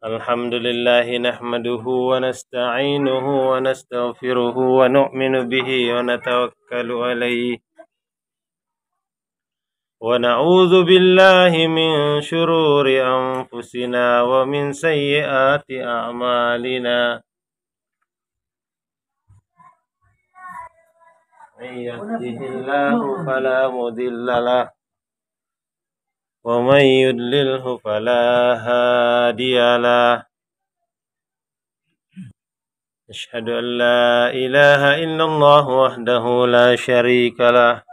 الحمد لله نحمده ونستعينه ونستغفره ونؤمن به ونتوكل عليه ونعوذ بالله من شرور أنفسنا ومن سيئات أعمالنا من يهده الله فلا مضل له ومن يضلله فلا هادي له أشهد أن لا إله إلا الله وحده لا شريك له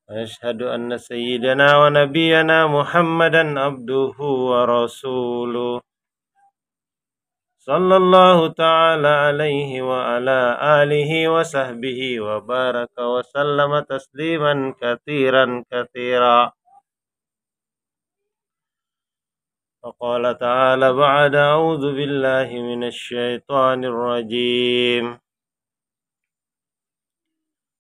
وأشهد أن سيدنا ونبينا محمدا عبده ورسوله صلى الله تعالى عليه وعلى آله وصحبه وبارك وسلم تسليما كثيرا وقال تعالى بعد أعوذ بالله من الشيطان الرجيم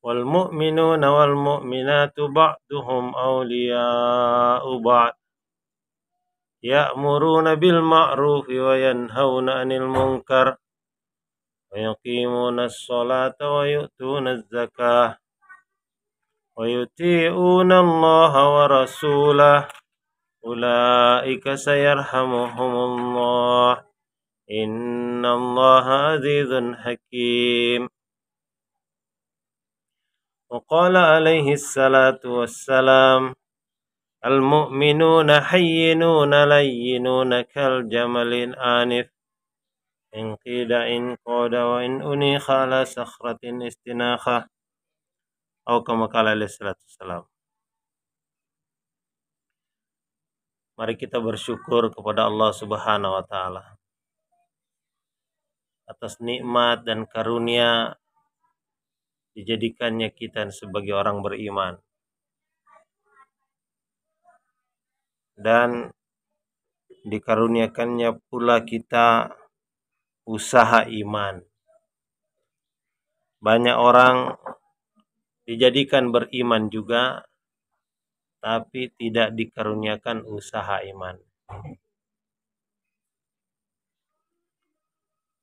والمؤمنون والمؤمنات بعضهم أولياء بعض يأمرون بالمعروف وينهون عن المنكر ويقيمون الصلاة ويؤتون الزكاة ويطيعون الله ورسوله أولئك سيرحمهم الله إن الله عزيز حكيم وقال عليه الصلاة والسلام المؤمنون حينون لينون كالجمل الآنف إن قيل إن قود وإن أنيخ على صخرة استناخة أو كما قال عليه الصلاة والسلام. Mari kita bersyukur kepada Allah Subhanahu wa Ta'ala atas nikmat dan karunia dijadikannya kita sebagai orang beriman dan dikaruniakannya pula kita usaha iman. Banyak orang dijadikan beriman juga tapi tidak dikaruniakan usaha iman.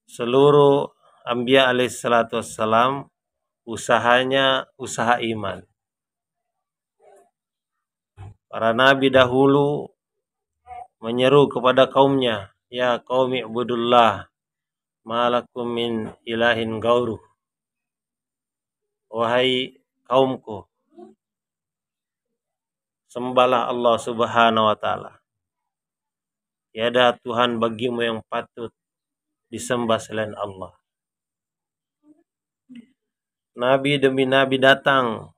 Seluruh Anbiya alaihissalatu wassalam usahanya usaha iman. Para nabi dahulu menyeru kepada kaumnya, ya qaumi ibudullah malakum min ilahin ghauruh. Wahai kaumku, sembahlah Allah Subhanahu wa Ta'ala. Tiada Tuhan bagimu yang patut disembah selain Allah. Nabi demi nabi datang,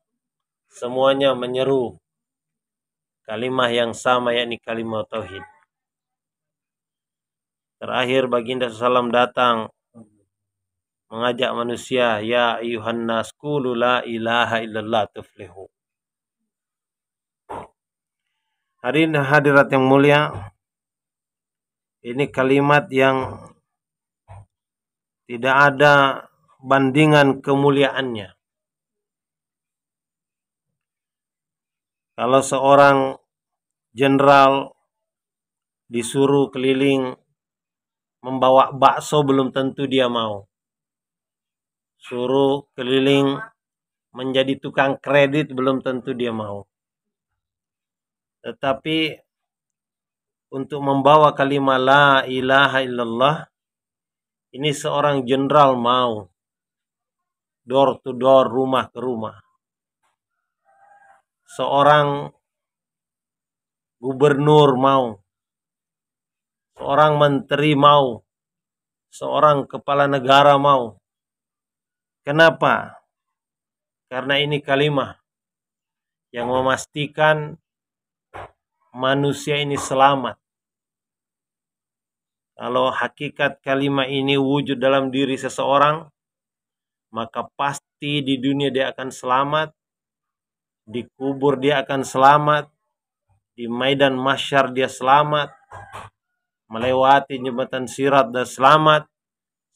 semuanya menyeru kalimah yang sama, yakni kalimah tauhid. Terakhir baginda SAW datang mengajak manusia, ya ayuhan nas qulu la ilaha illallah tuflihu. Hari ini hadirat yang mulia, ini kalimat yang tidak ada bandingan kemuliaannya. Kalau seorang jenderal disuruh keliling membawa bakso belum tentu dia mau. Suruh keliling menjadi tukang kredit belum tentu dia mau. Tetapi untuk membawa kalimat la ilaha illallah, ini seorang jenderal mau. Door to door, rumah ke rumah. Seorang gubernur mau. Seorang menteri mau. Seorang kepala negara mau. Kenapa? Karena ini kalimat yang memastikan manusia ini selamat. Kalau hakikat kalimat ini wujud dalam diri seseorang, maka pasti di dunia dia akan selamat, di kubur dia akan selamat, di maidan mahsyar dia selamat, melewati jembatan sirat dan selamat,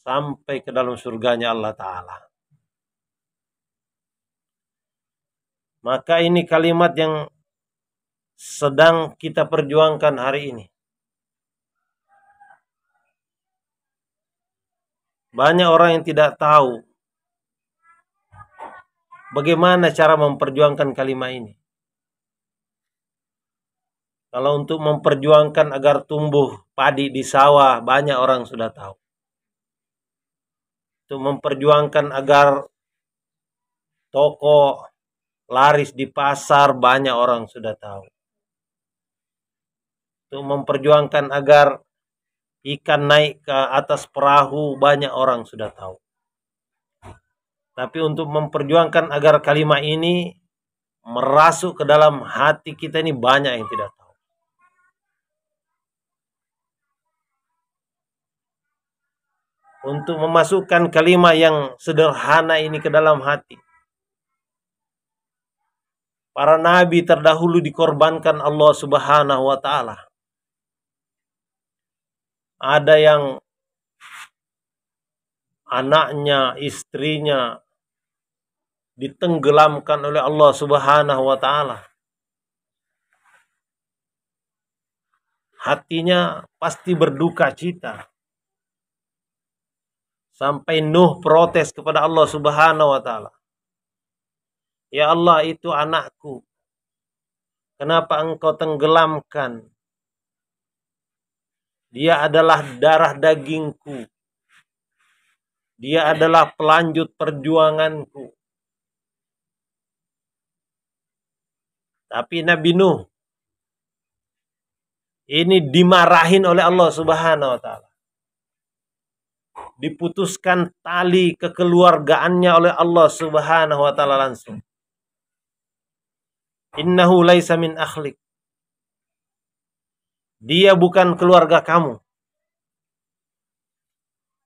sampai ke dalam surganya Allah Ta'ala. Maka ini kalimat yang sedang kita perjuangkan hari ini. Banyak orang yang tidak tahu bagaimana cara memperjuangkan kalimat ini. Kalau untuk memperjuangkan agar tumbuh padi di sawah, banyak orang sudah tahu. Untuk memperjuangkan agar toko laris di pasar, banyak orang sudah tahu. Untuk memperjuangkan agar ikan naik ke atas perahu, banyak orang sudah tahu. Tapi untuk memperjuangkan agar kalimat ini merasuk ke dalam hati kita, ini banyak yang tidak tahu. Untuk memasukkan kalimat yang sederhana ini ke dalam hati, para nabi terdahulu dikorbankan Allah Subhanahu wa ta'ala. Ada yang anaknya, istrinya ditenggelamkan oleh Allah Subhanahu wa ta'ala. Hatinya pasti berduka cita. Sampai Nuh protes kepada Allah Subhanahu wa ta'ala. Ya Allah, itu anakku. Kenapa engkau tenggelamkan? Dia adalah darah dagingku. Dia adalah pelanjut perjuanganku. Tapi Nabi Nuh ini dimarahin oleh Allah Subhanahu wa ta'ala. Diputuskan tali kekeluargaannya oleh Allah Subhanahu wa ta'ala langsung. Innahu laisa min akhlik. Dia bukan keluarga kamu.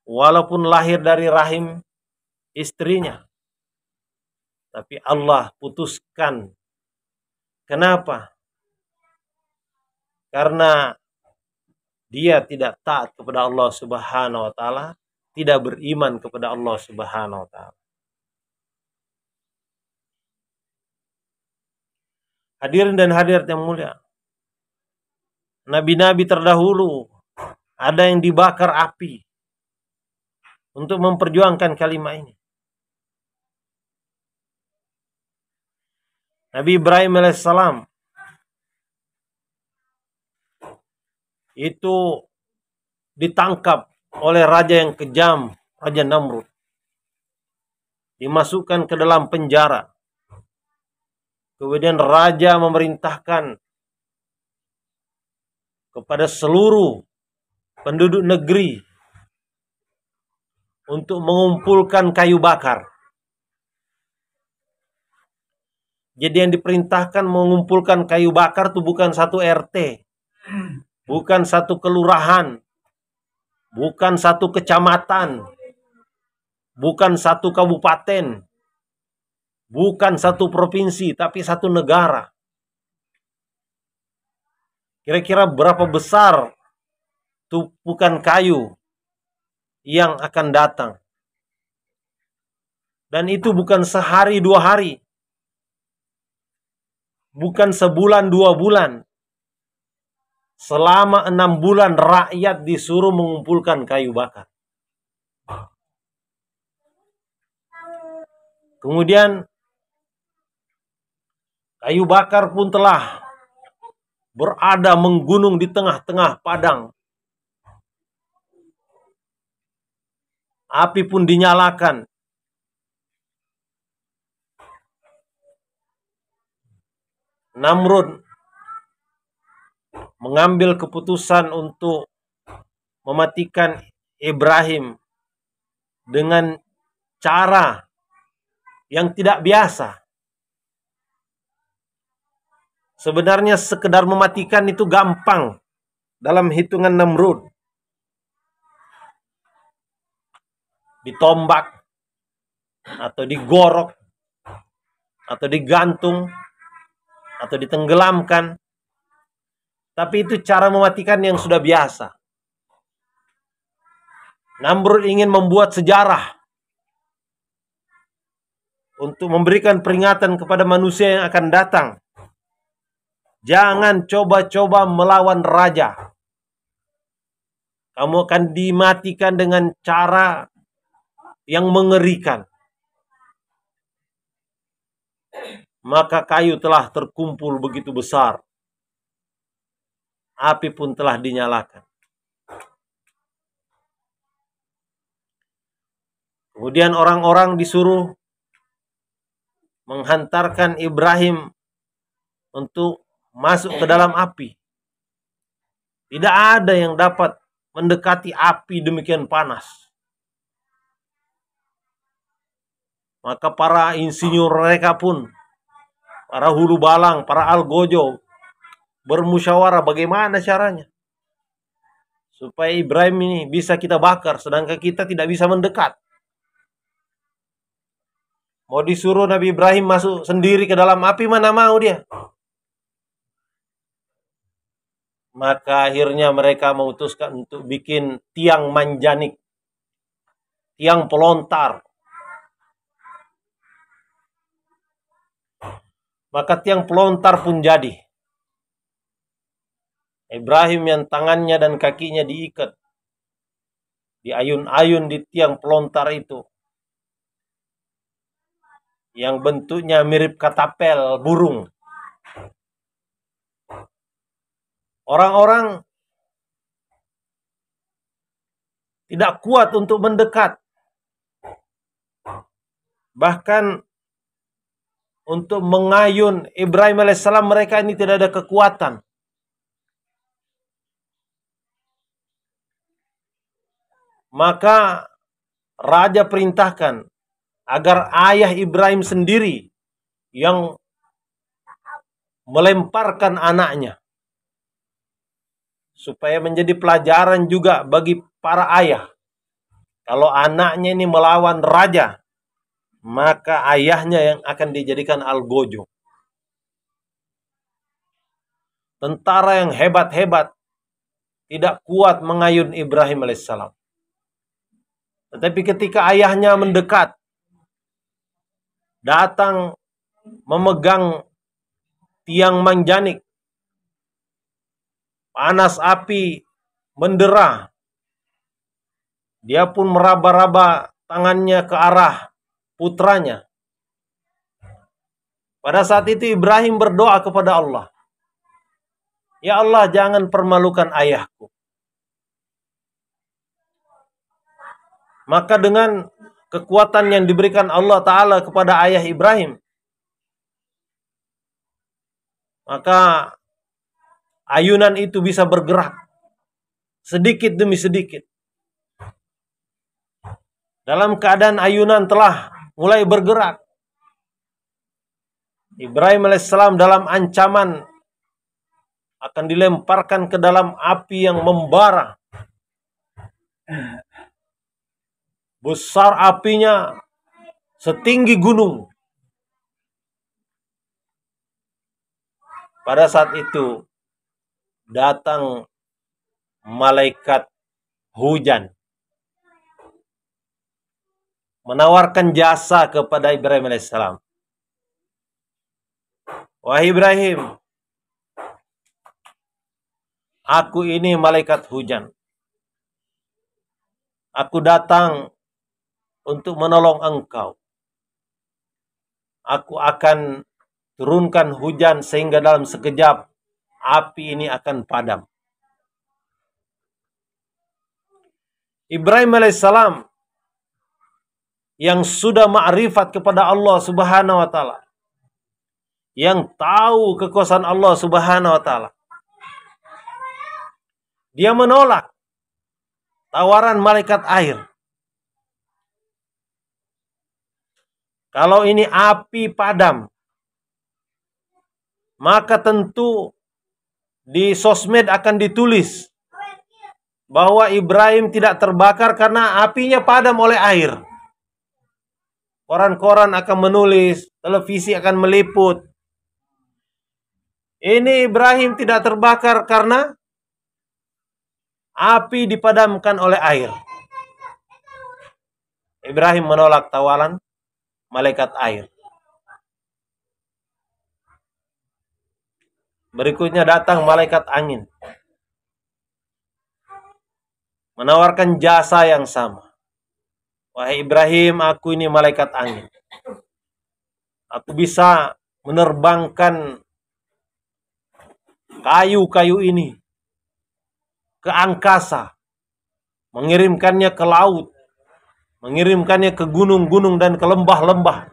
Walaupun lahir dari rahim istrinya. Tapi Allah putuskan. Kenapa? Karena dia tidak taat kepada Allah Subhanahu wa ta'ala, tidak beriman kepada Allah Subhanahu wa ta'ala. Hadirin dan hadirat yang mulia, nabi-nabi terdahulu ada yang dibakar api untuk memperjuangkan kalimat ini. Nabi Ibrahim alaihissalam itu ditangkap oleh raja yang kejam, Raja Namrud. Dimasukkan ke dalam penjara. Kemudian raja memerintahkan kepada seluruh penduduk negeri untuk mengumpulkan kayu bakar. Jadi yang diperintahkan mengumpulkan kayu bakar itu bukan satu RT, bukan satu kelurahan, bukan satu kecamatan, bukan satu kabupaten, bukan satu provinsi, tapi satu negara. Kira-kira berapa besar tumpukan kayu yang akan datang. Dan itu bukan sehari 2 hari. Bukan sebulan 2 bulan. Selama 6 bulan rakyat disuruh mengumpulkan kayu bakar. Kemudian kayu bakar pun telah berada menggunung di tengah-tengah padang. Api pun dinyalakan. Namrud mengambil keputusan untuk mematikan Ibrahim dengan cara yang tidak biasa. Sebenarnya sekedar mematikan itu gampang dalam hitungan Namrud. Ditombak, atau digorok, atau digantung, atau ditenggelamkan. Tapi itu cara mematikan yang sudah biasa. Namrud ingin membuat sejarah untuk memberikan peringatan kepada manusia yang akan datang. Jangan coba-coba melawan raja. Kamu akan dimatikan dengan cara yang mengerikan. Maka kayu telah terkumpul begitu besar. Api pun telah dinyalakan. Kemudian orang-orang disuruh menghantarkan Ibrahim untuk masuk ke dalam api. Tidak ada yang dapat mendekati api demikian panas. Maka para insinyur mereka pun, para hulu balang, para algojo, bermusyawarah bagaimana caranya supaya Ibrahim ini bisa kita bakar, sedangkan kita tidak bisa mendekat. Mau disuruh Nabi Ibrahim masuk sendiri ke dalam api, mana mau dia. Maka akhirnya mereka memutuskan untuk bikin tiang manjanik, tiang pelontar. Maka tiang pelontar pun jadi. Ibrahim yang tangannya dan kakinya diikat, diayun-ayun di tiang pelontar itu, yang bentuknya mirip katapel burung. Orang-orang tidak kuat untuk mendekat. Bahkan untuk mengayun Ibrahim alaihissalam mereka ini tidak ada kekuatan. Maka raja perintahkan agar ayah Ibrahim sendiri yang melemparkan anaknya, supaya menjadi pelajaran juga bagi para ayah. Kalau anaknya ini melawan raja, maka ayahnya yang akan dijadikan algojo. Tentara yang hebat-hebat tidak kuat mengayun Ibrahim alaihissalam. Tetapi ketika ayahnya mendekat, datang memegang tiang manjanik, panas api mendera, dia pun meraba-raba tangannya ke arah putranya. Pada saat itu Ibrahim berdoa kepada Allah, "Ya Allah, jangan permalukan ayahku." Maka dengan kekuatan yang diberikan Allah Ta'ala kepada ayah Ibrahim, maka ayunan itu bisa bergerak sedikit demi sedikit. Dalam keadaan ayunan telah mulai bergerak, Ibrahim alaihissalam dalam ancaman akan dilemparkan ke dalam api yang membara. Besar apinya setinggi gunung. Pada saat itu datang malaikat hujan menawarkan jasa kepada Ibrahim alaihissalam. "Wahai Ibrahim, aku ini malaikat hujan. Aku datang untuk menolong engkau. Aku akan turunkan hujan sehingga dalam sekejap api ini akan padam." Ibrahim alaihissalam yang sudah ma'rifat kepada Allah Subhanahu wa taala, yang tahu kekuasaan Allah Subhanahu wa taala, dia menolak tawaran malaikat air. Kalau ini api padam, maka tentu di sosmed akan ditulis bahwa Ibrahim tidak terbakar karena apinya padam oleh air. Koran-koran akan menulis, televisi akan meliput. Ini Ibrahim tidak terbakar karena api dipadamkan oleh air. Ibrahim menolak tawaran malaikat air. Berikutnya datang malaikat angin, menawarkan jasa yang sama. Wahai Ibrahim, aku ini malaikat angin. Aku bisa menerbangkan kayu-kayu ini ke angkasa, mengirimkannya ke laut, mengirimkannya ke gunung-gunung dan ke lembah-lembah.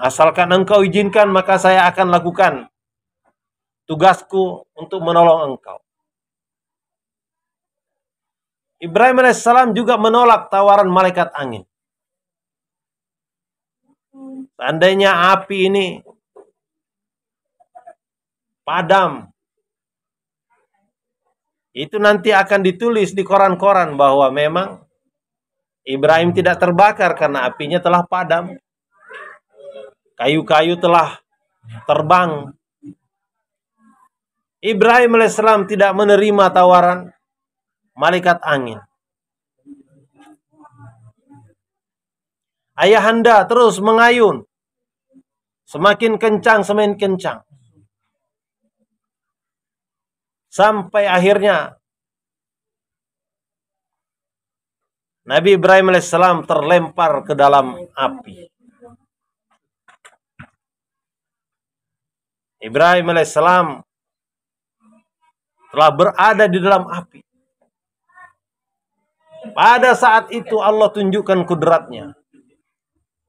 Asalkan engkau izinkan, maka saya akan lakukan tugasku untuk menolong engkau. Ibrahim alaihissalam juga menolak tawaran malaikat angin. Seandainya api ini padam, itu nanti akan ditulis di koran-koran bahwa memang Ibrahim tidak terbakar karena apinya telah padam. Kayu-kayu telah terbang. Ibrahim alaihissalam tidak menerima tawaran malaikat angin. Ayahanda terus mengayun. Semakin kencang, semakin kencang. Sampai akhirnya Nabi Ibrahim alaihissalam terlempar ke dalam api. Ibrahim alaihissalam telah berada di dalam api. Pada saat itu Allah tunjukkan kudratnya.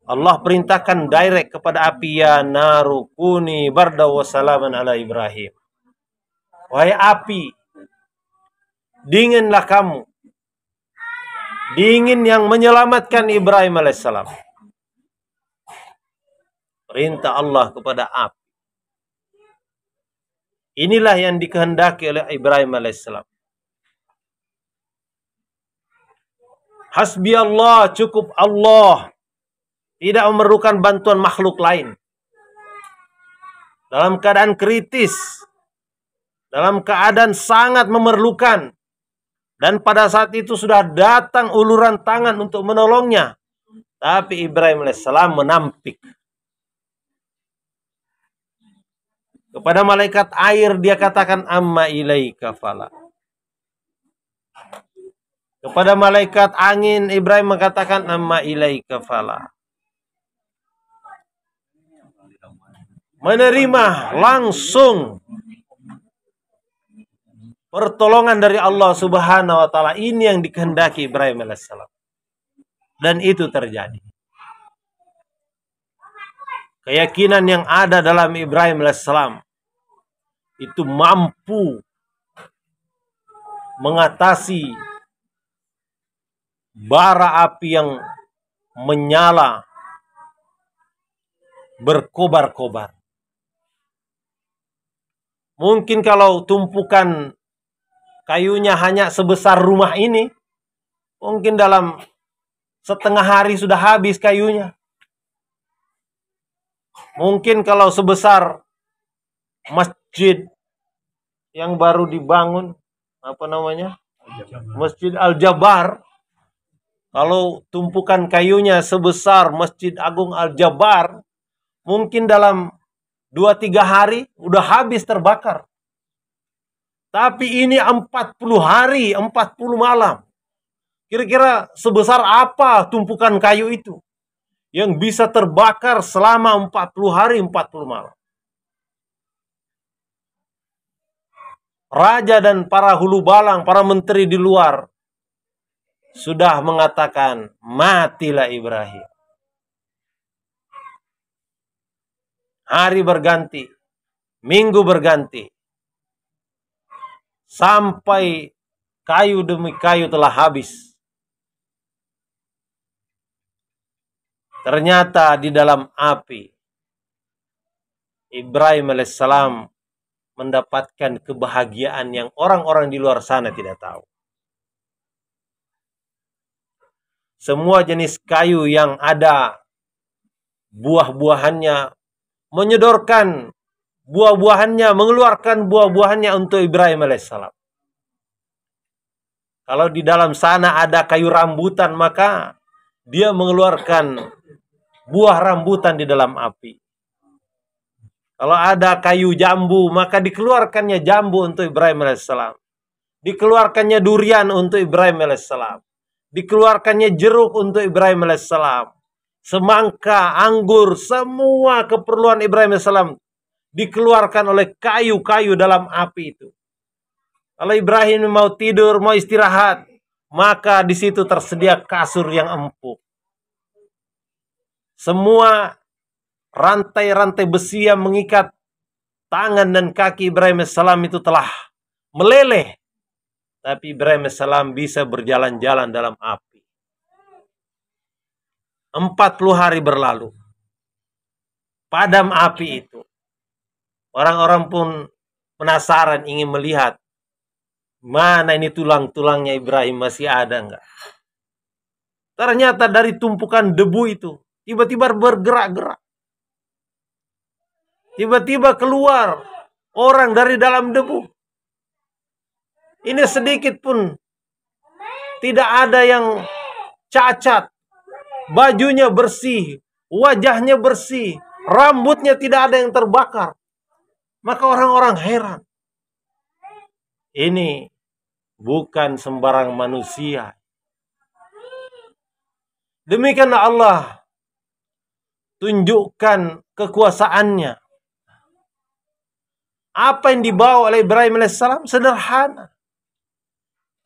Allah perintahkan direct kepada api, ya naru kuni barda wa salaman ala Ibrahim. Wahai api, dinginlah kamu. Dingin yang menyelamatkan Ibrahim alaihissalam. Perintah Allah kepada api. Inilah yang dikehendaki oleh Ibrahim alaihissalam. Hasbi Allah, cukup Allah. Tidak memerlukan bantuan makhluk lain. Dalam keadaan kritis, dalam keadaan sangat memerlukan, dan pada saat itu sudah datang uluran tangan untuk menolongnya, tapi Ibrahim alaihissalam menampik. Kepada malaikat air dia katakan amma ilaika fala. Kepada malaikat angin Ibrahim mengatakan amma ilaika fala. Menerima langsung pertolongan dari Allah Subhanahu wa taala. Ini yang dikehendaki Ibrahim alaihissalam. Dan itu terjadi. Keyakinan yang ada dalam Ibrahim alaihissalam itu mampu mengatasi bara api yang menyala, berkobar-kobar. Mungkin kalau tumpukan kayunya hanya sebesar rumah ini, mungkin dalam setengah hari sudah habis kayunya. Mungkin kalau sebesar masjid yang baru dibangun, apa namanya? Masjid Al-Jabar. Kalau tumpukan kayunya sebesar Masjid Agung Al-Jabar, mungkin dalam 2-3 hari udah habis terbakar. Tapi ini 40 hari, 40 malam. Kira-kira sebesar apa tumpukan kayu itu yang bisa terbakar selama 40 hari, 40 malam? Raja dan para hulu balang, para menteri di luar sudah mengatakan, matilah Ibrahim. Hari berganti, minggu berganti, sampai kayu demi kayu telah habis. Ternyata di dalam api, Ibrahim alaihissalam mendapatkan kebahagiaan yang orang-orang di luar sana tidak tahu. Semua jenis kayu yang ada buah-buahannya, menyodorkan buah-buahannya, mengeluarkan buah-buahannya untuk Ibrahim alaihissalam. Kalau di dalam sana ada kayu rambutan, maka dia mengeluarkan buah rambutan di dalam api. Kalau ada kayu jambu, maka dikeluarkannya jambu untuk Ibrahim alaihissalam. Dikeluarkannya durian untuk Ibrahim alaihissalam. Dikeluarkannya jeruk untuk Ibrahim alaihissalam. Semangka, anggur, semua keperluan Ibrahim alaihissalam dikeluarkan oleh kayu-kayu dalam api itu. Kalau Ibrahim mau tidur, mau istirahat, maka di situ tersedia kasur yang empuk. Semua rantai-rantai besi yang mengikat tangan dan kaki Ibrahim alaihissalam itu telah meleleh. Tapi Ibrahim alaihissalam bisa berjalan-jalan dalam api. 40 hari berlalu. Padam api itu. Orang-orang pun penasaran ingin melihat. Mana ini tulang-tulangnya Ibrahim, masih ada enggak? Ternyata dari tumpukan debu itu tiba-tiba bergerak-gerak. Tiba-tiba keluar orang dari dalam debu. Ini sedikit pun tidak ada yang cacat. Bajunya bersih, wajahnya bersih, rambutnya tidak ada yang terbakar. Maka orang-orang heran. Ini bukan sembarang manusia. Demikianlah Allah tunjukkan kekuasaannya. Apa yang dibawa oleh Ibrahim alaihissalam sederhana.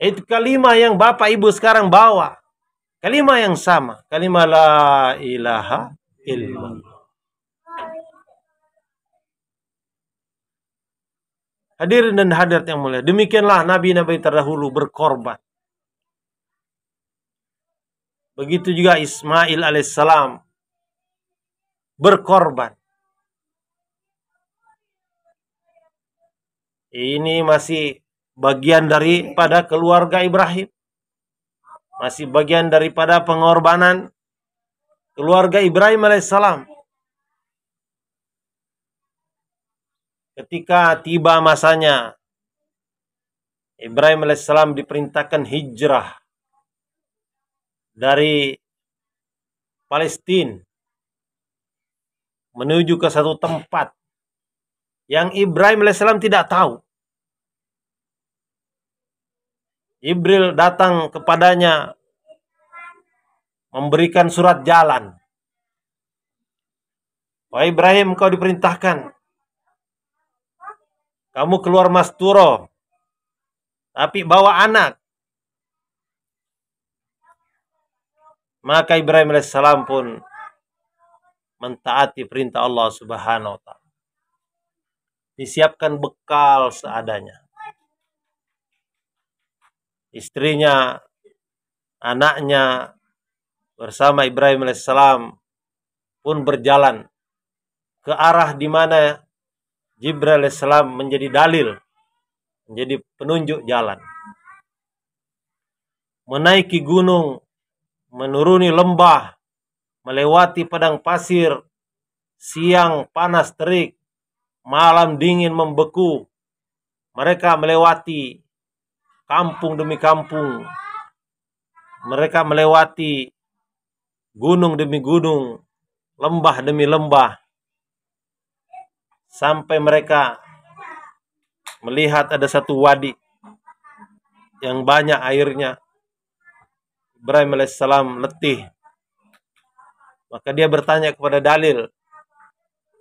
Itu kalimat yang Bapak Ibu sekarang bawa. Kalimat yang sama. Kalimat la ilaha illallah. Hadirin dan hadirat yang mulia. Demikianlah nabi-nabi terdahulu berkorban. Begitu juga Ismail alaihissalam berkorban. Ini masih bagian daripada keluarga Ibrahim. Masih bagian daripada pengorbanan keluarga Ibrahim alaihissalam. Ketika tiba masanya, Ibrahim alaihissalam diperintahkan hijrah dari Palestina menuju ke satu tempat yang Ibrahim alaihissalam tidak tahu. Jibril datang kepadanya memberikan surat jalan. Wahai Ibrahim, kau diperintahkan kamu keluar Masturo, tapi bawa anak. Maka Ibrahim alaihissalam pun mentaati perintah Allah Subhanahu wa ta'ala. Disiapkan bekal seadanya. Istrinya, anaknya bersama Ibrahim alaihissalam pun berjalan ke arah di mana Jibril alaihissalam menjadi dalil, menjadi penunjuk jalan. Menaiki gunung, menuruni lembah, melewati padang pasir, siang panas terik, malam dingin membeku. Mereka melewati kampung demi kampung. Mereka melewati gunung demi gunung, lembah demi lembah. Sampai mereka melihat ada satu wadi yang banyak airnya. Ibrahim alaihissalam letih. Maka dia bertanya kepada dalil,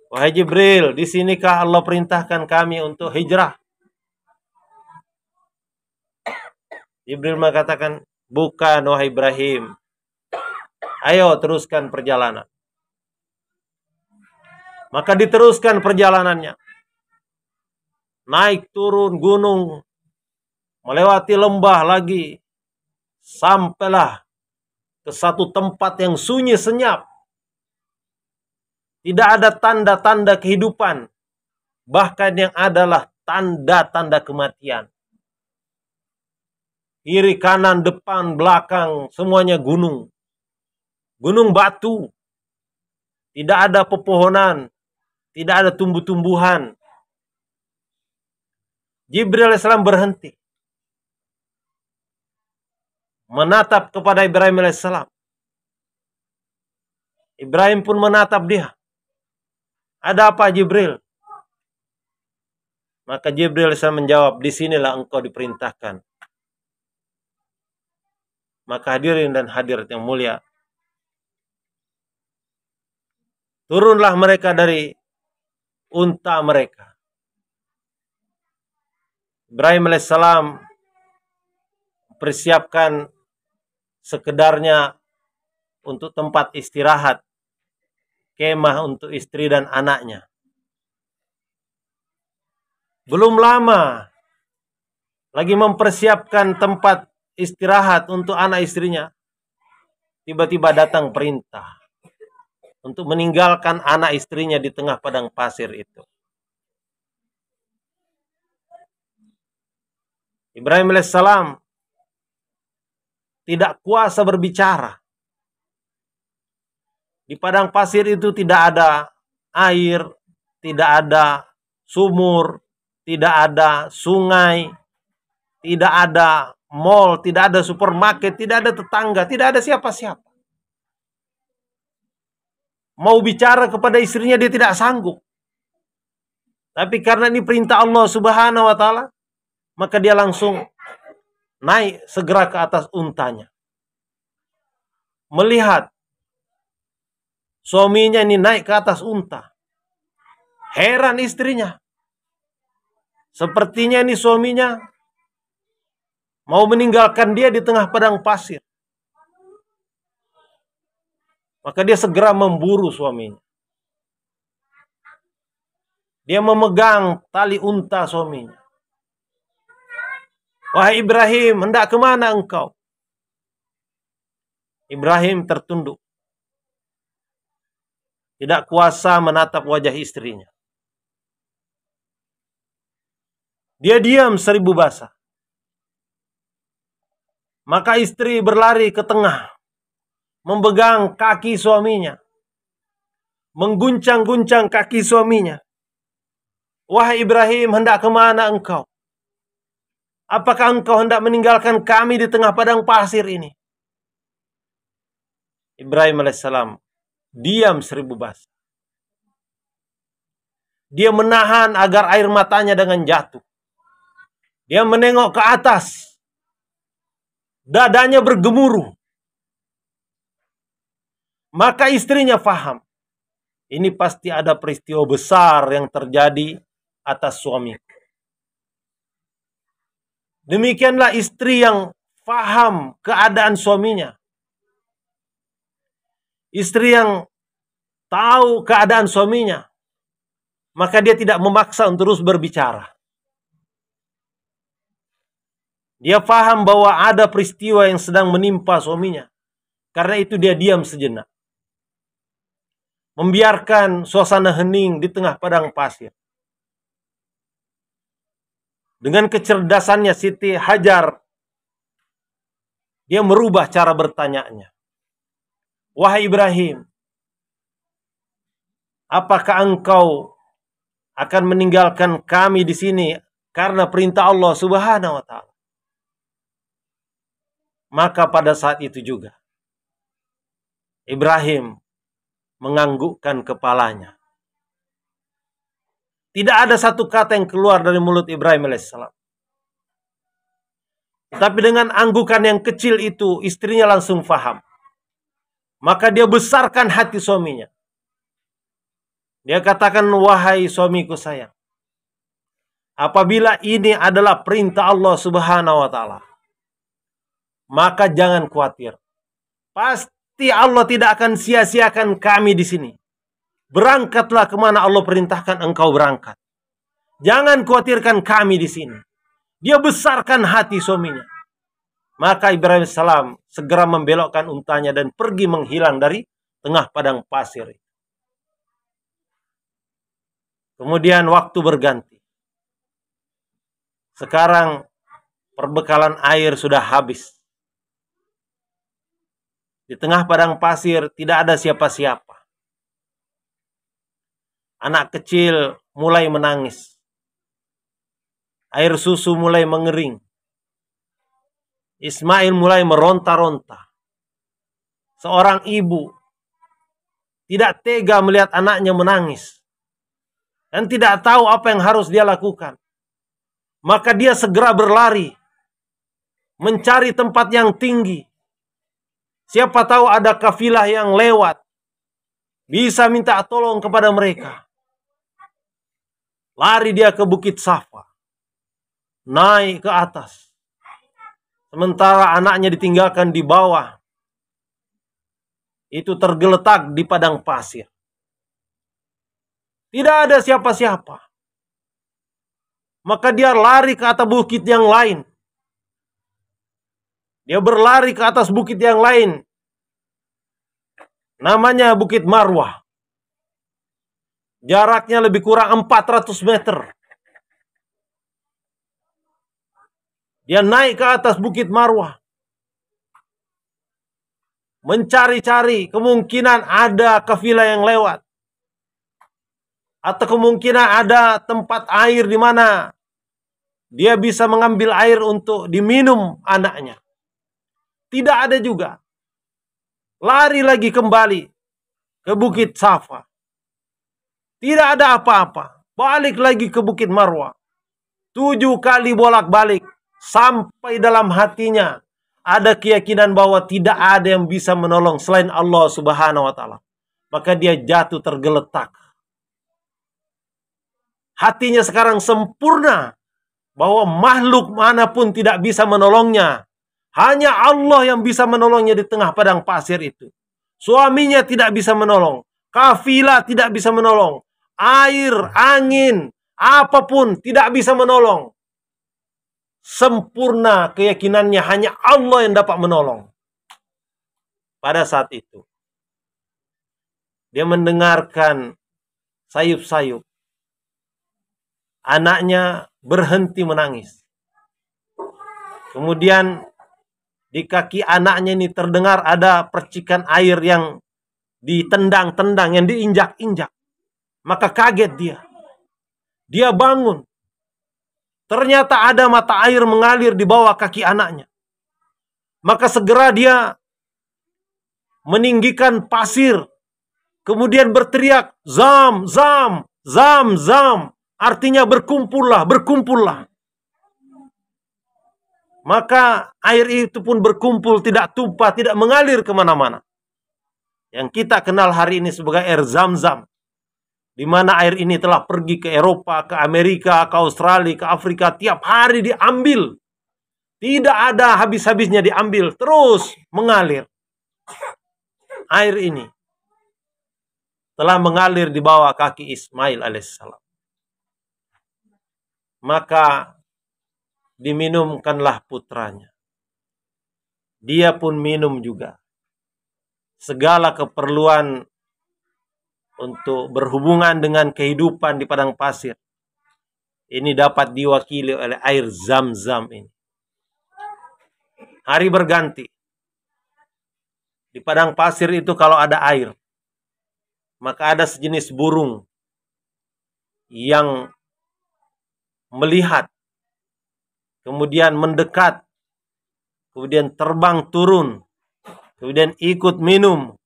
wahai Jibril, di sinikah Allah perintahkan kami untuk hijrah? Jibril mengatakan, bukan wahai Ibrahim. Ayo teruskan perjalanan. Maka diteruskan perjalanannya. Naik turun gunung, melewati lembah lagi, sampailah ke satu tempat yang sunyi senyap. Tidak ada tanda-tanda kehidupan, bahkan yang adalah tanda-tanda kematian. Kiri, kanan, depan, belakang, semuanya gunung. Gunung batu. Tidak ada pepohonan. Tidak ada tumbuh-tumbuhan. Jibril alaihissalam berhenti. Menatap kepada Ibrahim alaihissalam. Ibrahim pun menatap dia. Ada apa Jibril? Maka Jibril alaihissalam menjawab, disinilah engkau diperintahkan Maka hadirin dan hadirat yang mulia, turunlah mereka dari unta mereka. Ibrahim alaihissalam persiapkan sekedarnya untuk tempat istirahat, kemah untuk istri dan anaknya. Belum lama lagi mempersiapkan tempat istirahat untuk anak istrinya, tiba-tiba datang perintah untuk meninggalkan anak istrinya di tengah padang pasir itu. Ibrahim alaihissalam tidak kuasa berbicara. Di padang pasir itu tidak ada air, tidak ada sumur, tidak ada sungai, tidak ada mall, tidak ada supermarket, tidak ada tetangga, tidak ada siapa-siapa. Mau bicara kepada istrinya dia tidak sanggup. Tapi karena ini perintah Allah Subhanahu wa taala, maka dia langsung naik segera ke atas untanya. Melihat suaminya ini naik ke atas unta. Heran istrinya. Sepertinya ini suaminya mau meninggalkan dia di tengah padang pasir. Maka dia segera memburu suaminya. Dia memegang tali unta suaminya. Wahai Ibrahim, hendak kemana engkau? Ibrahim tertunduk. Tidak kuasa menatap wajah istrinya. Dia diam 1000 bahasa. Maka istri berlari ke tengah, memegang kaki suaminya, mengguncang-guncang kaki suaminya. Wahai Ibrahim, hendak kemana engkau? Apakah engkau hendak meninggalkan kami di tengah padang pasir ini? Ibrahim alaihissalam diam 1000 bahasa. Dia menahan agar air matanya dengan jatuh. Dia menengok ke atas. Dadanya bergemuruh. Maka istrinya faham. Ini pasti ada peristiwa besar yang terjadi atas suamiku. Demikianlah istri yang faham keadaan suaminya. Istri yang tahu keadaan suaminya. Maka dia tidak memaksa untuk terus berbicara. Dia faham bahwa ada peristiwa yang sedang menimpa suaminya. Karena itu dia diam sejenak. Membiarkan suasana hening di tengah padang pasir. Dengan kecerdasannya Siti Hajar, dia merubah cara bertanyanya. Wahai Ibrahim, apakah engkau akan meninggalkan kami di sini karena perintah Allah Subhanahu wa taala? Maka pada saat itu juga Ibrahim menganggukkan kepalanya. Tidak ada satu kata yang keluar dari mulut Ibrahim alaihissalam. Tapi dengan anggukan yang kecil itu, istrinya langsung faham. Maka dia besarkan hati suaminya. Dia katakan, wahai suamiku sayang, apabila ini adalah perintah Allah Subhanahu wa taala, maka jangan khawatir. Pasti Allah tidak akan sia-siakan kami di sini. Berangkatlah kemana Allah perintahkan engkau berangkat. Jangan khawatirkan kami di sini. Dia besarkan hati suaminya. Maka Ibrahim salam segera membelokkan untanya dan pergi menghilang dari tengah padang pasir. Kemudian waktu berganti. Sekarang perbekalan air sudah habis. Di tengah padang pasir tidak ada siapa-siapa. Anak kecil mulai menangis. Air susu mulai mengering. Ismail mulai meronta-ronta. Seorang ibu tidak tega melihat anaknya menangis. Dan tidak tahu apa yang harus dia lakukan. Maka dia segera berlari. Mencari tempat yang tinggi. Siapa tahu ada kafilah yang lewat, bisa minta tolong kepada mereka. Lari dia ke Bukit Safa, naik ke atas. Sementara anaknya ditinggalkan di bawah. Itu tergeletak di padang pasir. Tidak ada siapa-siapa. Maka dia lari ke atas bukit yang lain. Dia berlari ke atas bukit yang lain. Namanya Bukit Marwah. Jaraknya lebih kurang 400 meter. Dia naik ke atas Bukit Marwah. Mencari-cari kemungkinan ada kafilah yang lewat. Atau kemungkinan ada tempat air di mana dia bisa mengambil air untuk diminum anaknya. Tidak ada juga. Lari lagi kembali ke Bukit Safa. Tidak ada apa-apa. Balik lagi ke Bukit Marwah. 7 kali bolak-balik. Sampai dalam hatinya ada keyakinan bahwa tidak ada yang bisa menolong selain Allah Subhanahu wa Ta'ala. Maka dia jatuh tergeletak. Hatinya sekarang sempurna bahwa makhluk manapun tidak bisa menolongnya. Hanya Allah yang bisa menolongnya di tengah padang pasir itu. Suaminya tidak bisa menolong. Kafilah tidak bisa menolong. Air, angin, apapun tidak bisa menolong. Sempurna keyakinannya, hanya Allah yang dapat menolong. Pada saat itu, dia mendengarkan sayup-sayup. Anaknya berhenti menangis. Kemudian di kaki anaknya ini terdengar ada percikan air yang ditendang-tendang, yang diinjak-injak. Maka kaget dia. Dia bangun. Ternyata ada mata air mengalir di bawah kaki anaknya. Maka segera dia meninggikan pasir. Kemudian berteriak, "Zam, zam, zam, zam." Artinya berkumpullah, berkumpullah. Maka air itu pun berkumpul, tidak tumpah, tidak mengalir kemana-mana. Yang kita kenal hari ini sebagai air Zam-Zam. Di mana air ini telah pergi ke Eropa, ke Amerika, ke Australia, ke Afrika. Tiap hari diambil. Tidak ada habis-habisnya diambil. Terus mengalir. Air ini telah mengalir di bawah kaki Ismail alaihissalam. Maka diminumkanlah putranya. Dia pun minum juga. Segala keperluan untuk berhubungan dengan kehidupan di padang pasir ini dapat diwakili oleh air Zam-Zam ini. Hari berganti. Di padang pasir itu kalau ada air, maka ada sejenis burung yang melihat, kemudian mendekat, kemudian terbang turun, kemudian ikut minum,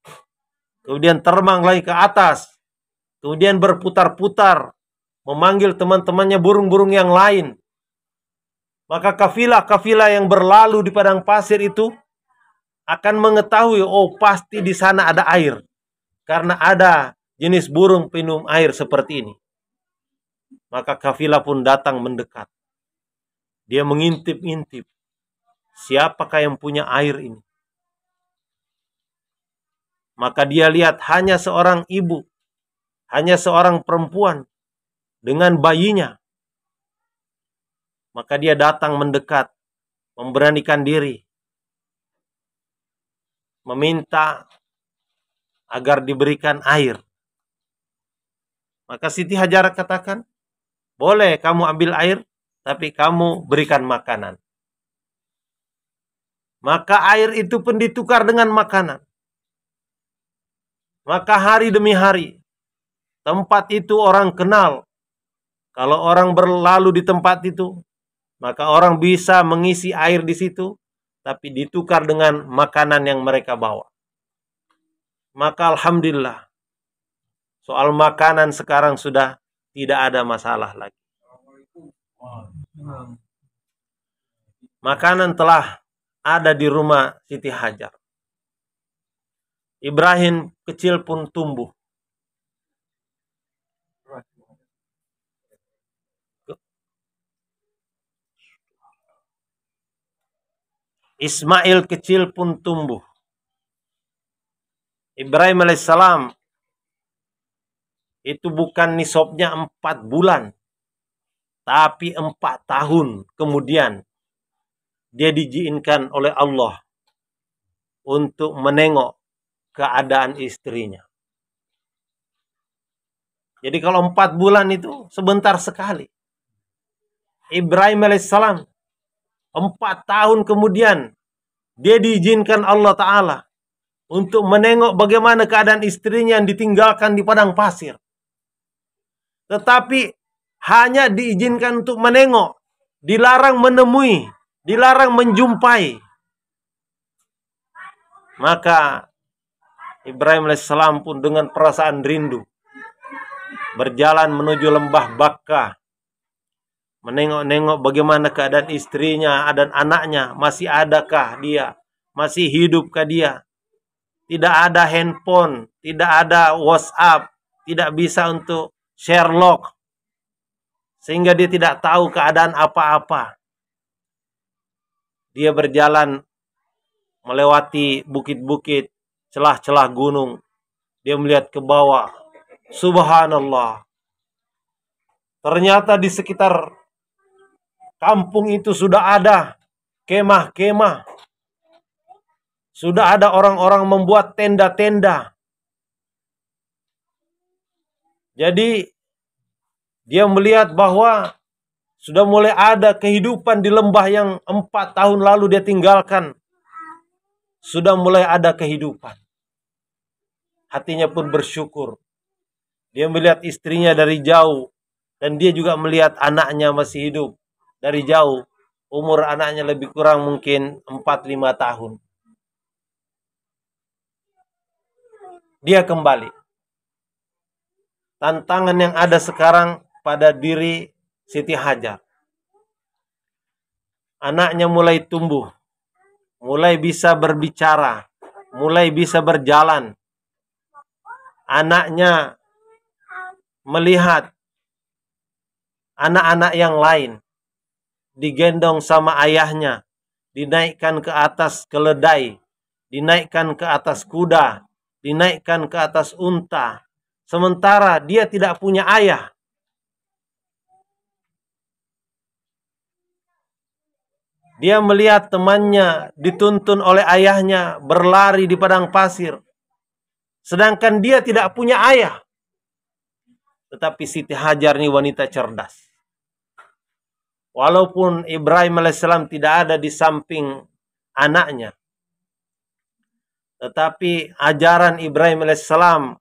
kemudian terbang lagi ke atas, kemudian berputar-putar, memanggil teman-temannya burung-burung yang lain. Maka kafilah-kafilah yang berlalu di padang pasir itu akan mengetahui, oh pasti di sana ada air. Karena ada jenis burung minum air seperti ini. Maka kafilah pun datang mendekat. Dia mengintip-intip. Siapakah yang punya air ini? Maka dia lihat hanya seorang ibu. Hanya seorang perempuan. Dengan bayinya. Maka dia datang mendekat. Memberanikan diri. Meminta agar diberikan air. Maka Siti Hajar katakan, boleh kamu ambil air, tapi kamu berikan makanan. Maka air itu pun ditukar dengan makanan. Maka hari demi hari, tempat itu orang kenal. Kalau orang berlalu di tempat itu, maka orang bisa mengisi air di situ, tapi ditukar dengan makanan yang mereka bawa. Maka alhamdulillah, soal makanan sekarang sudah tidak ada masalah lagi. Makanan telah ada di rumah Siti Hajar. Ibrahim kecil pun tumbuh. Ismail kecil pun tumbuh. Ibrahim alaihissalam itu bukan nisabnya 4 bulan, tapi 4 tahun kemudian dia diizinkan oleh Allah untuk menengok keadaan istrinya. Jadi kalau 4 bulan itu sebentar sekali. Ibrahim alaihissalam 4 tahun kemudian dia diizinkan Allah Ta'ala untuk menengok bagaimana keadaan istrinya yang ditinggalkan di padang pasir. Tetapi hanya diizinkan untuk menengok, dilarang menemui, dilarang menjumpai. Maka Ibrahim alaihissalam pun dengan perasaan rindu berjalan menuju lembah Bakkah, menengok-nengok bagaimana keadaan istrinya dan anaknya, masih adakah dia, masih hidupkah dia. Tidak ada handphone, tidak ada WhatsApp, tidak bisa untuk Sherlock, sehingga dia tidak tahu keadaan apa-apa. Dia berjalan melewati bukit-bukit, celah-celah gunung. Dia melihat ke bawah. Subhanallah. Ternyata di sekitar kampung itu sudah ada kemah-kemah. Sudah ada orang-orang membuat tenda-tenda. Jadi dia melihat bahwa sudah mulai ada kehidupan di lembah yang 4 tahun lalu dia tinggalkan. Sudah mulai ada kehidupan. Hatinya pun bersyukur. Dia melihat istrinya dari jauh. Dan dia juga melihat anaknya masih hidup dari jauh. Umur anaknya lebih kurang mungkin 4-5 tahun. Dia kembali. Tantangan yang ada sekarang pada diri Siti Hajar. Anaknya mulai tumbuh. Mulai bisa berbicara. Mulai bisa berjalan. Anaknya melihat anak-anak yang lain digendong sama ayahnya, dinaikkan ke atas keledai, dinaikkan ke atas kuda, dinaikkan ke atas unta. Sementara dia tidak punya ayah. Dia melihat temannya dituntun oleh ayahnya berlari di padang pasir. Sedangkan dia tidak punya ayah. Tetapi Siti Hajar ini wanita cerdas. Walaupun Ibrahim alaihissalam tidak ada di samping anaknya. Tetapi ajaran Ibrahim alaihissalam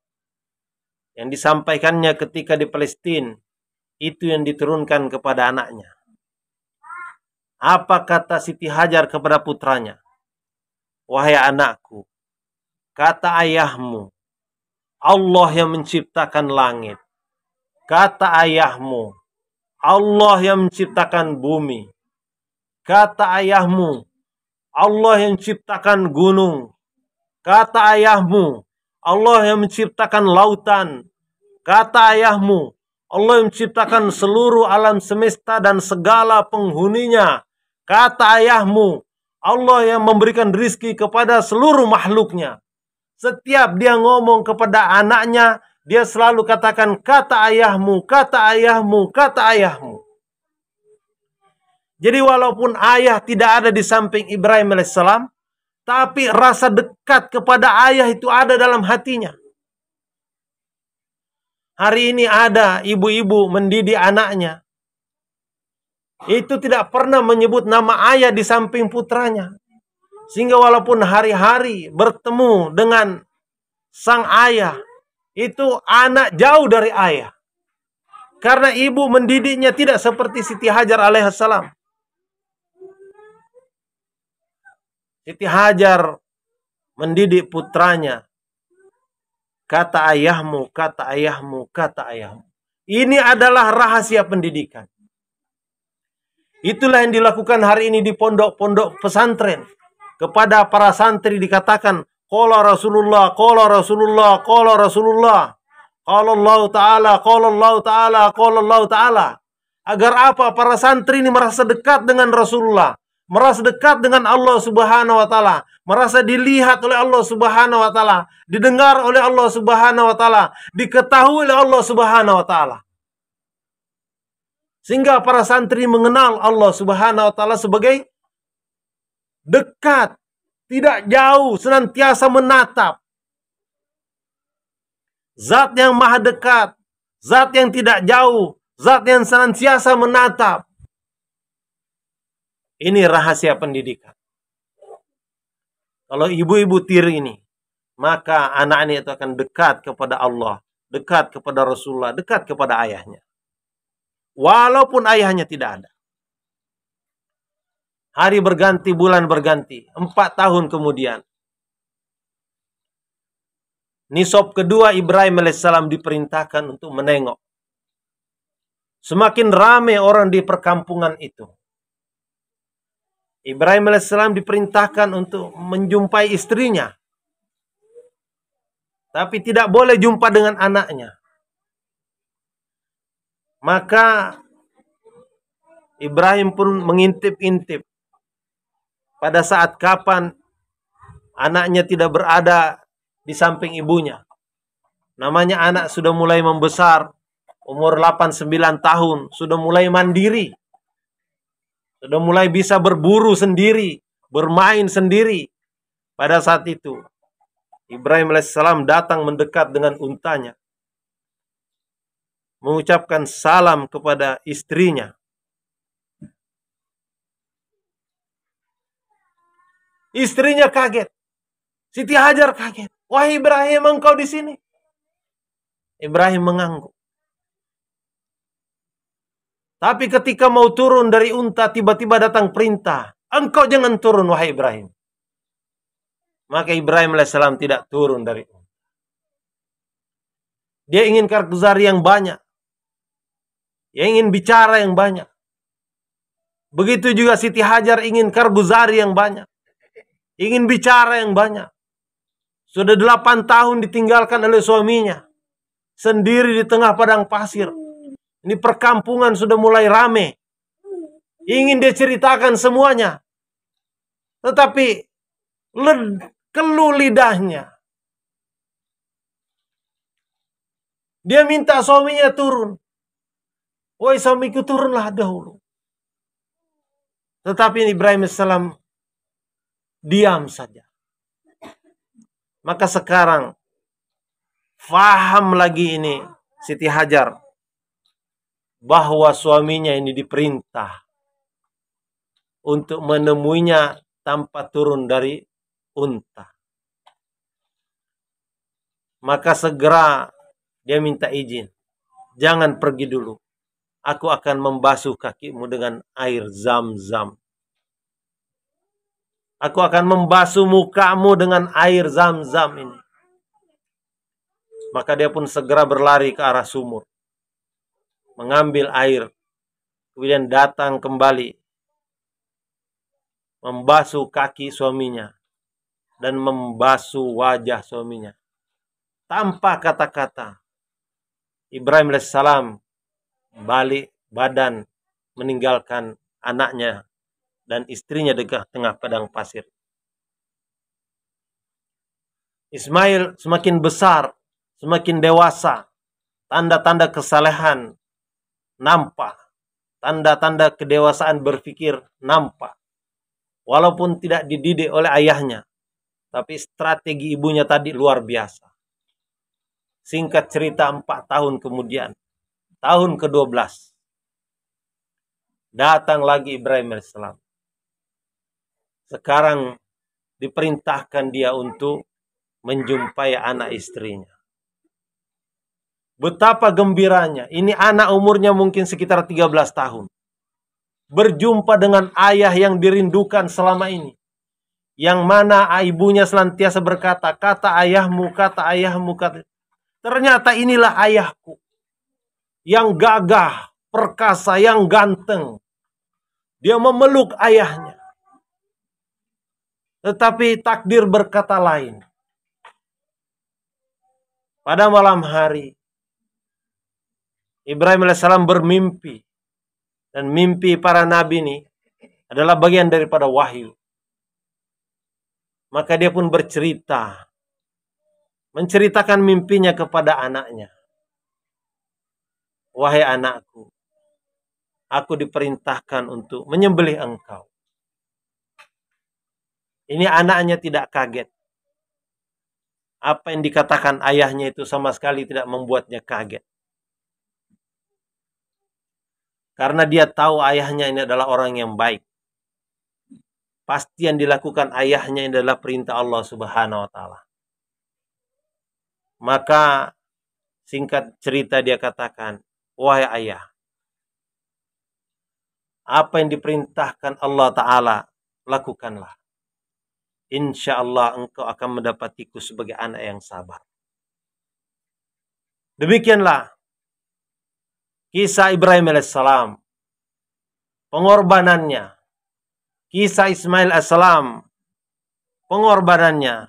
yang disampaikannya ketika di Palestina, itu yang diturunkan kepada anaknya. Apa kata Siti Hajar kepada putranya? Wahai anakku, kata ayahmu, Allah yang menciptakan langit. Kata ayahmu, Allah yang menciptakan bumi. Kata ayahmu, Allah yang menciptakan gunung. Kata ayahmu, Allah yang menciptakan lautan. Kata ayahmu, Allah yang menciptakan seluruh alam semesta dan segala penghuninya. Kata ayahmu, Allah yang memberikan rizki kepada seluruh makhluknya. Setiap dia ngomong kepada anaknya, dia selalu katakan kata ayahmu, kata ayahmu, kata ayahmu. Jadi walaupun ayah tidak ada di samping Ibrahim alaihissalam, tapi rasa dekat kepada ayah itu ada dalam hatinya. Hari ini ada ibu-ibu mendidik anaknya. Itu tidak pernah menyebut nama ayah di samping putranya. Sehingga walaupun hari-hari bertemu dengan sang ayah, itu anak jauh dari ayah. Karena ibu mendidiknya tidak seperti Siti Hajar alaihissalam. Siti Hajar mendidik putranya. Kata ayahmu, kata ayahmu, kata ayahmu. Ini adalah rahasia pendidikan. Itulah yang dilakukan hari ini di pondok-pondok pesantren. Kepada para santri dikatakan, Qala Rasulullah, qala Rasulullah, qala Rasulullah. Qala Allah Ta'ala, qala Allah Ta'ala, qala Allah Ta'ala. Agar apa? Para santri ini merasa dekat dengan Rasulullah, merasa dekat dengan Allah Subhanahu wa taala, merasa dilihat oleh Allah Subhanahu wa taala, didengar oleh Allah Subhanahu wa taala, diketahui oleh Allah Subhanahu wa taala. Sehingga para santri mengenal Allah Subhanahu wa taala sebagai dekat, tidak jauh, senantiasa menatap. Zat yang maha dekat, zat yang tidak jauh, zat yang senantiasa menatap. Ini rahasia pendidikan. Kalau ibu-ibu tiri ini, maka anak-anak itu akan dekat kepada Allah, dekat kepada Rasulullah, dekat kepada ayahnya. Walaupun ayahnya tidak ada. Hari berganti, bulan berganti. 4 tahun kemudian. Nisab kedua Ibrahim alaihissalam diperintahkan untuk menengok. Semakin ramai orang di perkampungan itu. Ibrahim alaihissalam diperintahkan untuk menjumpai istrinya. Tapi tidak boleh jumpa dengan anaknya. Maka Ibrahim pun mengintip-intip. Pada saat kapan anaknya tidak berada di samping ibunya. Namanya anak sudah mulai membesar. Umur 8-9 tahun. Sudah mulai mandiri. Sudah mulai bisa berburu sendiri. Bermain sendiri. Pada saat itu Ibrahim alaihissalam datang mendekat dengan untanya. Mengucapkan salam kepada istrinya. Istrinya kaget. Siti Hajar kaget. Wahai Ibrahim, engkau di sini. Ibrahim mengangguk. Tapi ketika mau turun dari unta, tiba-tiba datang perintah. Engkau jangan turun, wahai Ibrahim. Maka Ibrahim alaihissalam tidak turun dari unta. Dia ingin karguzari yang banyak. Dia ingin bicara yang banyak. Begitu juga Siti Hajar ingin karguzari yang banyak. Ingin bicara yang banyak. Sudah 8 tahun ditinggalkan oleh suaminya. Sendiri di tengah padang pasir. Ini perkampungan sudah mulai rame. Ingin dia ceritakan semuanya. Tetapi keluh lidahnya. Dia minta suaminya turun. Woi suamiku turunlah dahulu. Tetapi Ibrahim AS diam saja. Maka sekarang faham lagi ini Siti Hajar bahwa suaminya ini diperintah untuk menemuinya tanpa turun dari unta. Maka segera dia minta izin. Jangan pergi dulu. Aku akan membasuh kakimu dengan air Zam-Zam. Aku akan membasuh mukamu dengan air Zam-Zam ini. Maka dia pun segera berlari ke arah sumur. Mengambil air. Kemudian datang kembali. Membasuh kaki suaminya. Dan membasuh wajah suaminya. Tanpa kata-kata. Ibrahim AS balik badan meninggalkan anaknya dan istrinya di tengah padang pasir. Ismail semakin besar, semakin dewasa. Tanda-tanda kesalehan nampak. Tanda-tanda kedewasaan berpikir nampak. Walaupun tidak dididik oleh ayahnya. Tapi strategi ibunya tadi luar biasa. Singkat cerita 4 tahun kemudian. Tahun ke-12. Datang lagi Ibrahim AS. Sekarang diperintahkan dia untuk menjumpai anak istrinya. Betapa gembiranya. Ini anak umurnya mungkin sekitar 13 tahun. Berjumpa dengan ayah yang dirindukan selama ini. Yang mana ibunya senantiasa berkata, kata ayahmu, kata ayahmu, kata. Ternyata inilah ayahku. Yang gagah, perkasa, yang ganteng. Dia memeluk ayahnya. Tetapi takdir berkata lain. Pada malam hari, Ibrahim alaihissalam bermimpi. Dan mimpi para nabi ini adalah bagian daripada wahyu. Maka dia pun bercerita. Menceritakan mimpinya kepada anaknya. Wahai anakku, aku diperintahkan untuk menyembelih engkau. Ini anaknya tidak kaget. Apa yang dikatakan ayahnya itu sama sekali tidak membuatnya kaget. Karena dia tahu ayahnya ini adalah orang yang baik. Pasti yang dilakukan ayahnya ini adalah perintah Allah Subhanahu wa Ta'ala. Maka singkat cerita dia katakan, wahai ayah, apa yang diperintahkan Allah Ta'ala, lakukanlah. Insya Allah engkau akan mendapatiku sebagai anak yang sabar. Demikianlah kisah Ibrahim alaihissalam, pengorbanannya. Kisah Ismail alaihissalam, pengorbanannya.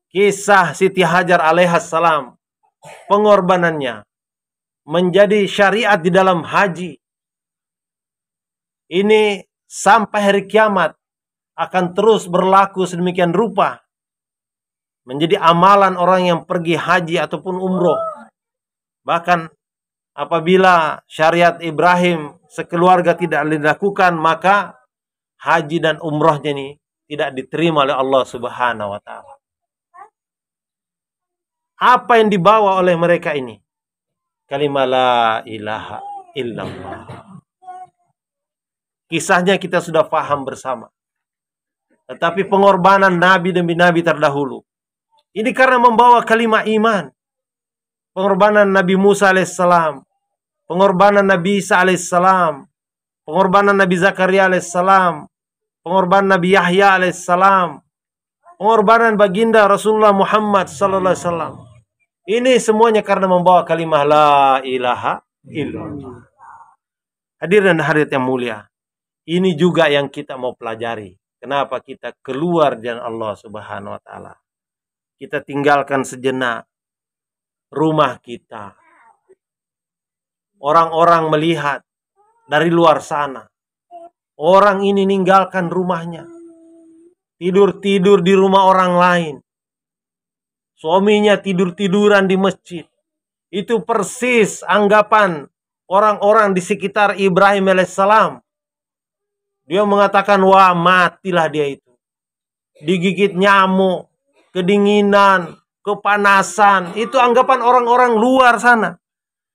Kisah Siti Hajar alaihissalam, pengorbanannya. Menjadi syariat di dalam haji. Ini sampai hari kiamat akan terus berlaku sedemikian rupa. Menjadi amalan orang yang pergi haji ataupun umroh. Bahkan apabila syariat Ibrahim sekeluarga tidak dilakukan, maka haji dan umrohnya ini tidak diterima oleh Allah Subhanahu wa Ta'ala. Apa yang dibawa oleh mereka ini? Kalimat la ilaha illallah. Kisahnya kita sudah paham bersama. Tetapi pengorbanan nabi demi nabi terdahulu, ini karena membawa kalimat iman. Pengorbanan Nabi Musa alaihissalam, pengorbanan Nabi Isa alaihissalam, pengorbanan Nabi Zakaria alaihissalam, pengorbanan Nabi Yahya alaihissalam, pengorbanan baginda Rasulullah Muhammad sallallahu alaihi wasallam. Ini semuanya karena membawa kalimat la ilaha illallah. Hadirin dan hadirat yang mulia, ini juga yang kita mau pelajari. Kenapa kita keluar dari Allah Subhanahu wa Ta'ala? Kita tinggalkan sejenak rumah kita. Orang-orang melihat dari luar sana, orang ini ninggalkan rumahnya, tidur-tidur di rumah orang lain. Suaminya tidur-tiduran di masjid. Itu persis anggapan orang-orang di sekitar Ibrahim alaihissalam. Dia mengatakan, wah matilah dia itu. Digigit nyamuk, kedinginan, kepanasan. Itu anggapan orang-orang luar sana.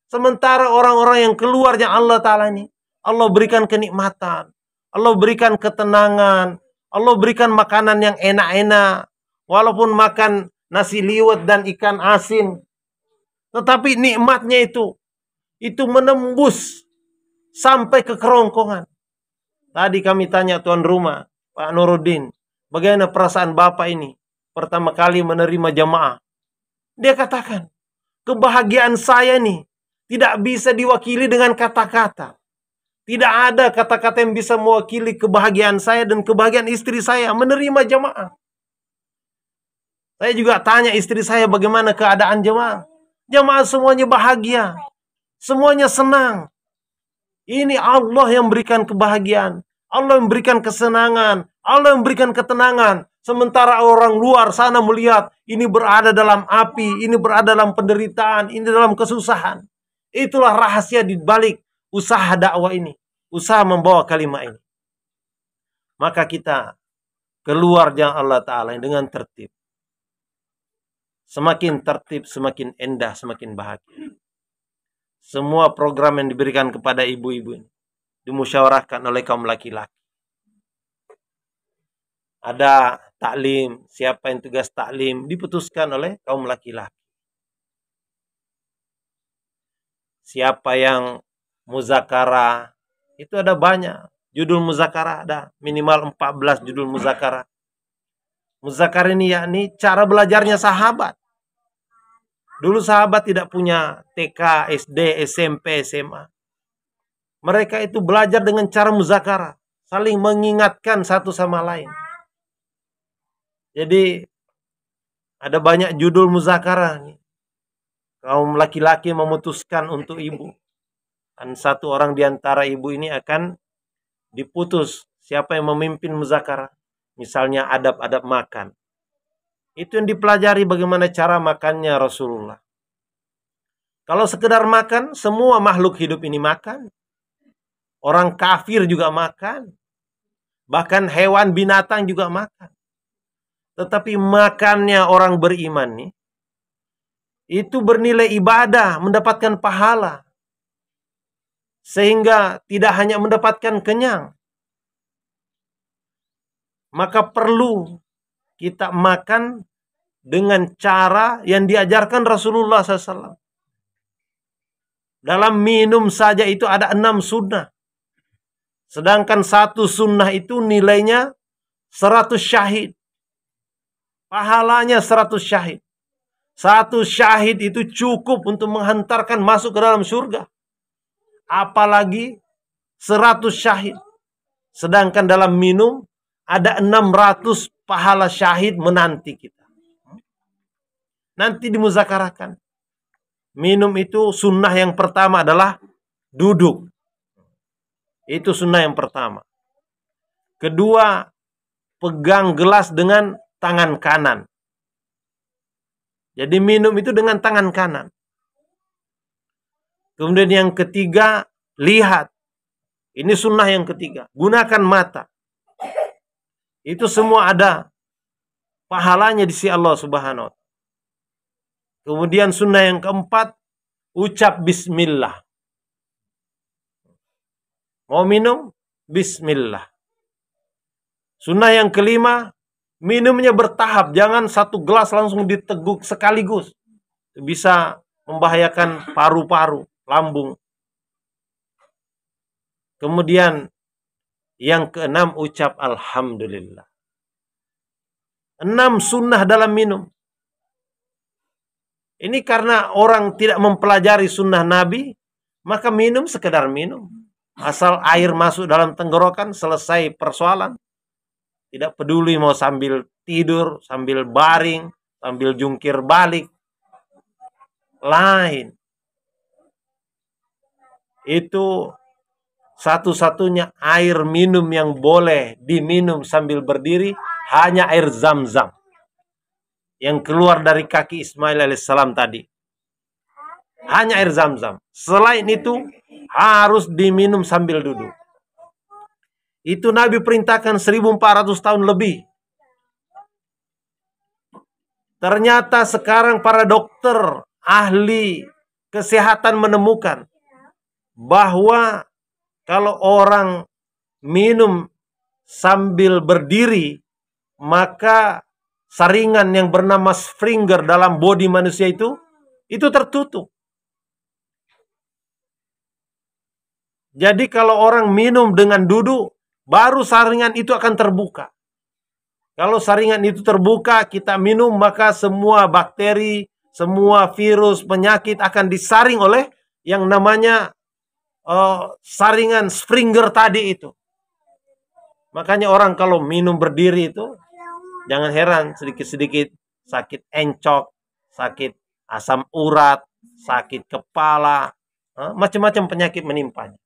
Sementara orang-orang yang keluarnya Allah Ta'ala ini, Allah berikan kenikmatan. Allah berikan ketenangan. Allah berikan makanan yang enak-enak. Walaupun makan nasi liwet dan ikan asin. Tetapi nikmatnya itu menembus sampai ke kerongkongan. Tadi kami tanya tuan rumah, Pak Nuruddin, bagaimana perasaan Bapak ini pertama kali menerima jamaah? Dia katakan, kebahagiaan saya nih tidak bisa diwakili dengan kata-kata. Tidak ada kata-kata yang bisa mewakili kebahagiaan saya dan kebahagiaan istri saya menerima jamaah. Saya juga tanya istri saya bagaimana keadaan jamaah. Jamaah semuanya bahagia. Semuanya senang. Ini Allah yang berikan kebahagiaan. Allah yang berikan kesenangan. Allah yang berikan ketenangan. Sementara orang luar sana melihat ini berada dalam api. Ini berada dalam penderitaan. Ini dalam kesusahan. Itulah rahasia di balik usaha dakwah ini. Usaha membawa kalimat ini. Maka kita keluar jalan Allah Ta'ala dengan tertib. Semakin tertib, semakin indah, semakin bahagia. Semua program yang diberikan kepada ibu-ibu ini dimusyawarahkan oleh kaum laki-laki. Ada taklim, siapa yang tugas taklim diputuskan oleh kaum laki-laki. Siapa yang muzakarah, itu ada banyak. Judul muzakarah ada minimal 14 judul muzakarah. Muzakarah ini yakni cara belajarnya sahabat. Dulu sahabat tidak punya TK, SD, SMP, SMA. Mereka itu belajar dengan cara muzakarah. Saling mengingatkan satu sama lain. Jadi ada banyak judul muzakarah. kaum laki-laki memutuskan untuk ibu, dan satu orang di antara ibu ini akan diputus siapa yang memimpin muzakarah. Misalnya adab-adab makan. Itu yang dipelajari, bagaimana cara makannya Rasulullah. Kalau sekedar makan, semua makhluk hidup ini makan. Orang kafir juga makan. Bahkan hewan binatang juga makan. Tetapi makannya orang beriman nih, itu bernilai ibadah, mendapatkan pahala. Sehingga tidak hanya mendapatkan kenyang. Maka perlu kita makan dengan cara yang diajarkan Rasulullah SAW. Dalam minum saja itu ada 6 sunnah. Sedangkan 1 sunnah itu nilainya 100 syahid. Pahalanya 100 syahid. 1 syahid itu cukup untuk menghantarkan masuk ke dalam surga. Apalagi 100 syahid. Sedangkan dalam minum ada 600 pahala syahid menanti kita. Nanti dimuzakarakan. Minum itu sunnah yang pertama adalah duduk. Itu sunnah yang pertama. Kedua, pegang gelas dengan tangan kanan. Jadi minum itu dengan tangan kanan. Kemudian yang ketiga, lihat. Ini sunnah yang ketiga. Gunakan mata. Itu semua ada pahalanya di sisi Allah Subhanahu wa Ta'ala. Kemudian sunnah yang keempat, ucap bismillah. Mau minum? Bismillah. Sunnah yang kelima, minumnya bertahap. Jangan 1 gelas langsung diteguk sekaligus. Bisa membahayakan paru-paru, lambung. Kemudian yang keenam, ucap alhamdulillah. 6 sunnah dalam minum. Ini karena orang tidak mempelajari sunnah Nabi, maka minum sekedar minum. Asal air masuk dalam tenggorokan, selesai persoalan. Tidak peduli mau sambil tidur, sambil baring, sambil jungkir balik. Lain. Itu satu-satunya air minum yang boleh diminum sambil berdiri hanya air Zam-Zam yang keluar dari kaki Ismail alaihissalam tadi. Hanya air Zam-Zam. Selain itu harus diminum sambil duduk. Itu Nabi perintahkan 1400 tahun lebih. Ternyata sekarang para dokter, ahli kesehatan menemukan bahwa kalau orang minum sambil berdiri, maka saringan yang bernama Springer dalam bodi manusia itu tertutup. Jadi kalau orang minum dengan duduk, baru saringan itu akan terbuka. Kalau saringan itu terbuka, kita minum, maka semua bakteri, semua virus, penyakit akan disaring oleh yang namanya saringan Springer tadi itu. Makanya orang kalau minum berdiri itu, jangan heran sedikit-sedikit sakit encok, sakit asam urat, sakit kepala, macam-macam penyakit menimpanya.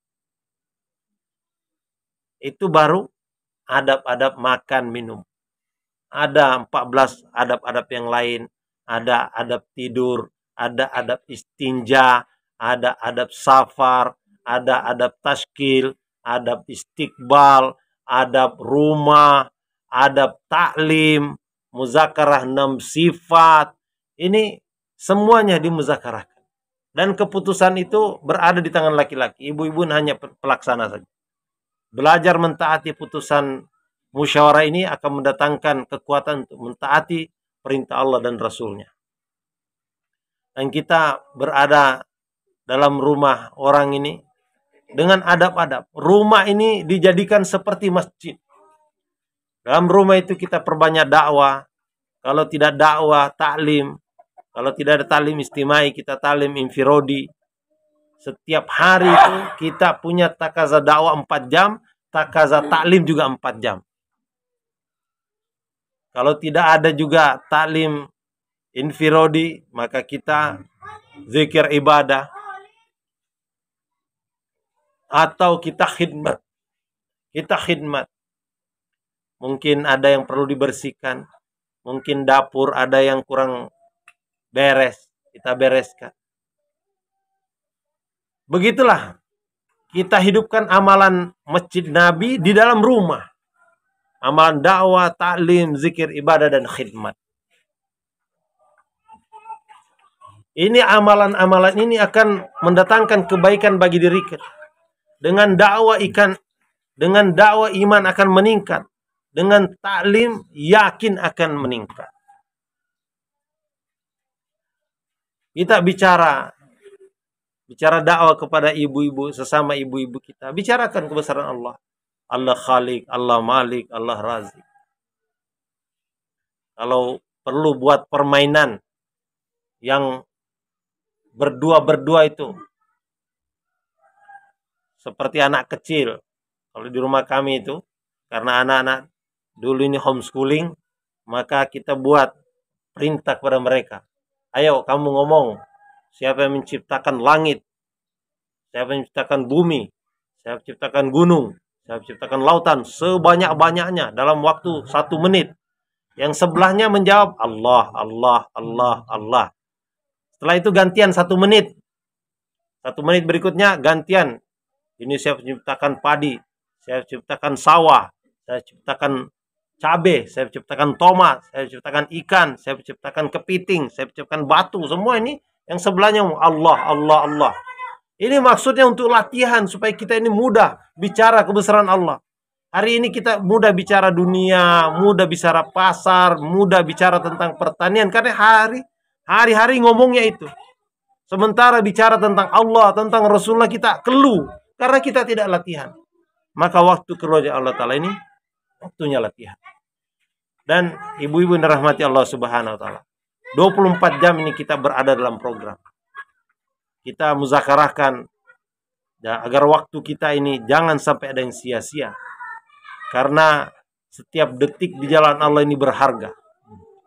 Itu baru adab-adab makan minum. Ada 14 adab-adab yang lain. Ada adab tidur, ada adab istinja, ada adab safar, ada adab tashkil, adab istiqbal, adab rumah, adab taklim, muzakarah 6 sifat. Ini semuanya dimuzakarahkan. Dan keputusan itu berada di tangan laki-laki. Ibu-ibu hanya pelaksana saja. Belajar mentaati putusan musyawarah ini akan mendatangkan kekuatan untuk mentaati perintah Allah dan Rasulnya. Dan kita berada dalam rumah orang ini dengan adab-adab. Rumah ini dijadikan seperti masjid. Dalam rumah itu kita perbanyak dakwah. Kalau tidak dakwah, taklim. Kalau tidak ada taklim istimai, kita taklim infirodi. Setiap hari itu kita punya takaza dakwah 4 jam, takaza taklim juga 4 jam. Kalau tidak ada juga taklim infirodi, maka kita zikir ibadah, atau kita khidmat. Kita khidmat. Mungkin ada yang perlu dibersihkan, mungkin dapur ada yang kurang beres, kita bereskan. Begitulah kita hidupkan amalan Masjid Nabi di dalam rumah. Amalan dakwah, taklim, zikir, ibadah, dan khidmat. Ini amalan-amalan ini akan mendatangkan kebaikan bagi diri kita. Dengan dakwah iman akan meningkat. Dengan taklim yakin akan meningkat. Kita bicara dakwah kepada ibu-ibu, sesama ibu-ibu kita. Bicarakan kebesaran Allah. Allah Khalik, Allah Malik, Allah Razik. Kalau perlu buat permainan yang berdua-berdua itu. Seperti anak kecil. Kalau di rumah kami itu, karena anak-anak dulu ini homeschooling, maka kita buat perintah kepada mereka. Ayo kamu ngomong, siapa yang menciptakan langit? Siapa yang menciptakan bumi? Siapa yang menciptakan gunung? Siapa yang menciptakan lautan? Sebanyak-banyaknya dalam waktu 1 menit. Yang sebelahnya menjawab Allah, Allah, Allah, Allah. Setelah itu gantian 1 menit. 1 menit berikutnya gantian. Ini saya menciptakan padi, saya ciptakan sawah, saya ciptakan cabai, saya ciptakan tomat, saya ciptakan ikan, saya ciptakan kepiting, saya ciptakan batu. Semua ini yang sebelahnya Allah, Allah, Allah. Ini maksudnya untuk latihan supaya kita ini mudah bicara kebesaran Allah. Hari ini kita mudah bicara dunia, mudah bicara pasar, mudah bicara tentang pertanian karena hari-hari ngomongnya itu. Sementara bicara tentang Allah, tentang Rasulullah kita keluh karena kita tidak latihan. Maka waktu keluarga Allah Ta'ala ini waktunya latihan. Dan ibu-ibu yang dirahmati Allah Subhanahu Wa Ta'ala, 24 jam ini kita berada dalam program. Kita muzakarahkan agar waktu kita ini jangan sampai ada yang sia-sia. Karena setiap detik di jalan Allah ini berharga.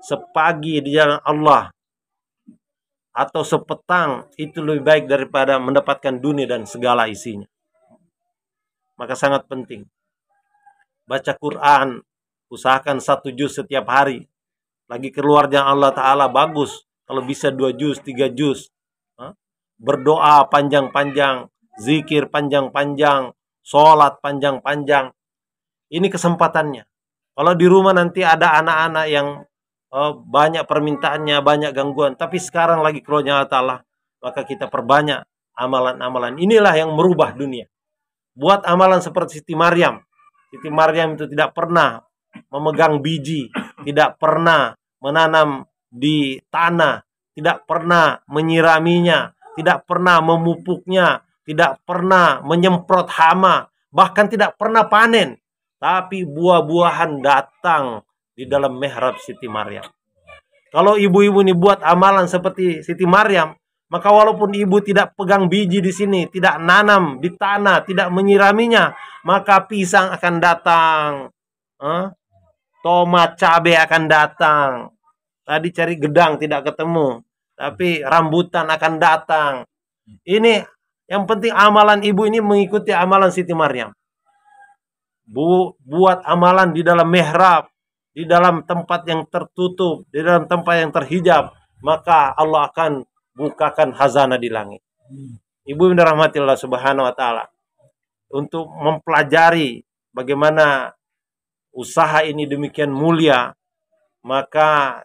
Sepagi di jalan Allah atau sepetang itu lebih baik daripada mendapatkan dunia dan segala isinya. Maka sangat penting. Baca Quran, usahakan 1 juz setiap hari. Lagi keluarnya Allah Ta'ala bagus. Kalau bisa 2 juz, 3 juz. Berdoa panjang-panjang, zikir panjang-panjang, sholat panjang-panjang. Ini kesempatannya. Kalau di rumah nanti ada anak-anak yang banyak permintaannya, banyak gangguan. Tapi sekarang lagi keluarnya Allah Ta'ala. Maka kita perbanyak amalan-amalan. Inilah yang merubah dunia. Buat amalan seperti Siti Maryam. Siti Maryam itu tidak pernah memegang biji. Tidak pernah menanam di tanah. Tidak pernah menyiraminya. Tidak pernah memupuknya. Tidak pernah menyemprot hama. Bahkan tidak pernah panen. Tapi buah-buahan datang di dalam mihrab Siti Maryam. Kalau ibu-ibu ini buat amalan seperti Siti Maryam, maka walaupun ibu tidak pegang biji di sini, tidak nanam di tanah, tidak menyiraminya, maka pisang akan datang. Tomat, cabai akan datang. Tadi cari gedang tidak ketemu, tapi rambutan akan datang. Ini yang penting amalan ibu ini mengikuti amalan Siti Maryam. Buat amalan di dalam mihrab, di dalam tempat yang tertutup, di dalam tempat yang terhijab, maka Allah akan bukakan khazanah di langit. Ibu yang dirahmati Allah Subhanahu Wa Ta'ala, untuk mempelajari bagaimana usaha ini demikian mulia, maka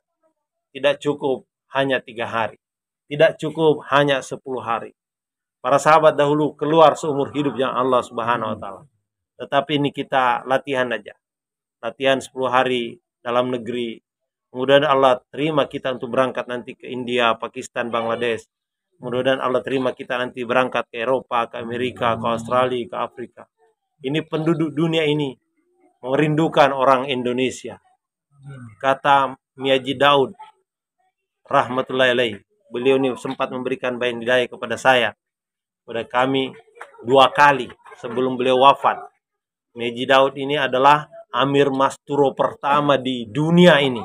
tidak cukup hanya 3 hari, tidak cukup hanya 10 hari. Para sahabat dahulu keluar seumur hidupnya Allah Subhanahu Wa Ta'ala. Tetapi ini kita latihan aja. Latihan 10 hari dalam negeri. Mudah-mudahan Allah terima kita untuk berangkat nanti ke India, Pakistan, Bangladesh. Mudah-mudahan Allah terima kita nanti berangkat ke Eropa, ke Amerika, ke Australia, ke Afrika. Ini penduduk dunia ini merindukan orang Indonesia. Kata Miyaji Daud, rahmatullahi alaih. Beliau ini sempat memberikan bayan hidayah kepada saya, kepada kami 2 kali sebelum beliau wafat. Miyaji Daud ini adalah Amir Masturo pertama di dunia ini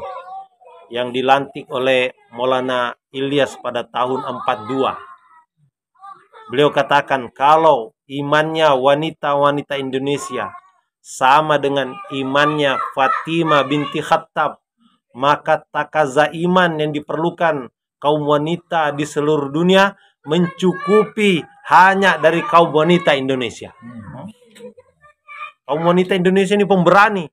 yang dilantik oleh Maulana Ilyas pada tahun 42. Beliau katakan kalau imannya wanita-wanita Indonesia sama dengan imannya Fatimah binti Khattab, maka takaza iman yang diperlukan kaum wanita di seluruh dunia mencukupi hanya dari kaum wanita Indonesia. Kaum wanita Indonesia ini pemberani.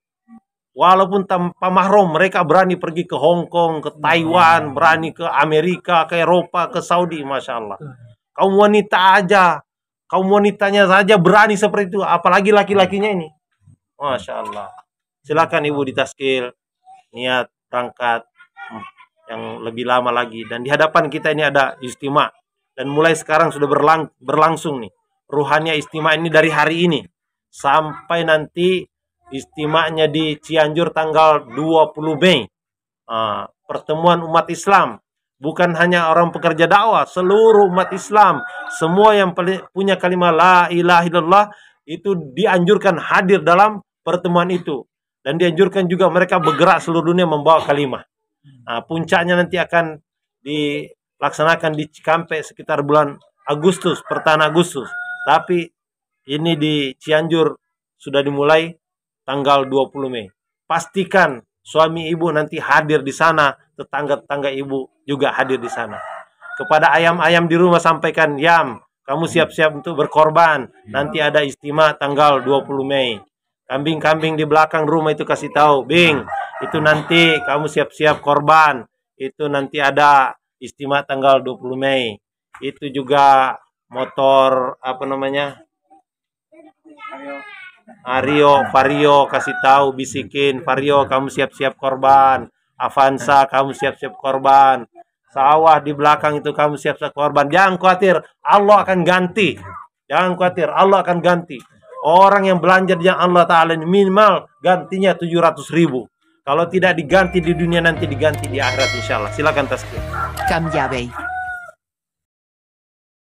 Walaupun tanpa mahram, mereka berani pergi ke Hong Kong, ke Taiwan, berani ke Amerika, ke Eropa, ke Saudi, Masya Allah. Kaum wanita aja, kaum wanitanya saja berani seperti itu, apalagi laki-lakinya ini. Masya Allah. Silakan Ibu ditaskil, niat berangkat yang lebih lama lagi. Dan di hadapan kita ini ada istimewa. Dan mulai sekarang sudah berlangsung nih. Ruhannya istimewa ini dari hari ini. Sampai nanti istimewanya di Cianjur tanggal 20 Mei. Pertemuan umat Islam. Bukan hanya orang pekerja dakwah, seluruh umat Islam. Semua yang punya kalimat la ilaha illallah itu dianjurkan hadir dalam pertemuan itu. Dan dianjurkan juga mereka bergerak seluruh dunia membawa kalimat. Puncaknya nanti akan dilaksanakan di Cikampek sekitar bulan Agustus, pertengahan Agustus. Tapi ini di Cianjur sudah dimulai tanggal 20 Mei. Pastikan suami ibu nanti hadir di sana, tetangga-tetangga ibu juga hadir di sana. Kepada ayam-ayam di rumah sampaikan, Yam, kamu siap-siap untuk berkorban. Nanti ada istimewa tanggal 20 Mei. Kambing-kambing di belakang rumah itu kasih tahu, Bing, itu nanti kamu siap-siap korban. Itu nanti ada istimewa tanggal 20 Mei. Itu juga motor apa namanya? Vario kasih tahu, bisikin, Vario kamu siap-siap korban. Avanza kamu siap-siap korban. Sawah di belakang itu kamu siap-siap korban. Jangan khawatir, Allah akan ganti. Jangan khawatir, Allah akan ganti. Orang yang belanja di Allah Ta'ala minimal gantinya 700.000. Kalau tidak diganti di dunia, nanti diganti di akhirat insya Allah. Silakan tasbih. Cambiabe.